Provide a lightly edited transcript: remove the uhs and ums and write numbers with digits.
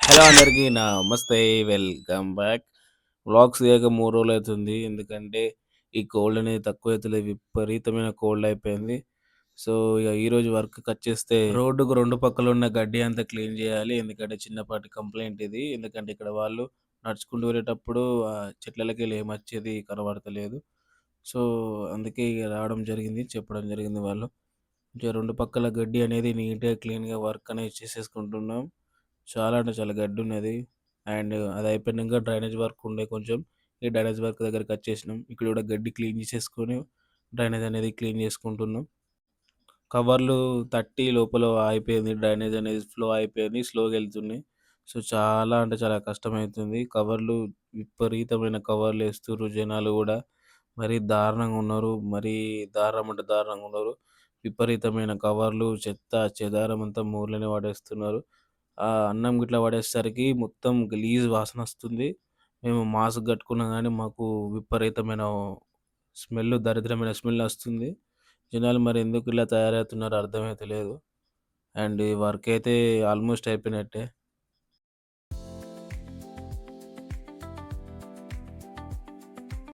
Hello అందరికీ నమస్తే. Welcome back. Vlogs చేయక 3 రోజులైతుంది. ఎందుకంటే, ఈ కోల్డ్ అనేది తక్కువైతలేదు. విపరీతమైన కోల్డ్ అయిపోయింది. సో, ఇగ ఈరోజు వర్క్‌కొచ్చేస్తే రోడ్డుకు 2 పక్కలున్న గడ్డి అంతా క్లీన్ చేయాలి. ఎందుకంటే, చిన్నపాటి కంప్లెయింట్ ఇది. ఎందుకంటే, ఇక్కడ వాళ్ళు నడుచుకుంటూ వెళ్ళేటప్పుడు చెట్లలోకెళ్ళి ఏమొచ్చేది కనబడతలేదు. సో, అందుకే ఇగ రావడం జరిగింది. చెప్పడం జరిగింది వాళ్ళు. ఇక 2 పక్కల గడ్డి అనేది నీట్‌గా, క్లీన్‌గా వర్క్ అనేది చేసేసుకుంటున్నాం. చాలా అంటే చాలా గడ్డున్నది. అండ్ అది అయిపోయినంక డ్రైనేజ్ వర్క్ ఉండే కొంచెం. ఈ డ్రైనేజ్ వర్క్ దగ్గరికొచ్చేసినాం. ఇక్కడ కూడా గడ్డి క్లీన్ చేసేసుకొని, డ్రైనేజ్ అనేది క్లీన్ చేసుకుంటున్నాం. కవర్లు తట్టి లోపల ఆగిపోయింది. డ్రైనేజ్ అనేది ఫ్లో అయిపోయింది. స్లోగెళ్తున్నాయి. సో, చాలా అంటే చాలా కష్టమైతుంది. కవర్లు విపరీతమైన కవర్లేస్తుర్రు జనాలు గూడా. మరీ దారుణంగా ఉన్నారు. మరీ దారుణం అంటే దారుణంగా ఉన్నారు. విపరీతమైన కవర్లు, చెత్త, చెదారం అంతా ఊర్లోనే పడేస్తున్నారు. అన్నం గిట్లా పడేసేసరికి మొత్తం గలీజ్ వాసనొస్తుంది. మేము మాస్క్ కట్టుకున్నా గానీ మాకు విపరీతమైన దరిద్రమైన స్మెల్లొస్తుంది. జనాలు మరెందుకు ఇలా తయారవుతున్నారో అర్థమైతలేదు. అండ్ ఈ వర్క్ అయితే ఆల్మోస్ట్ అయిపోయినట్టే.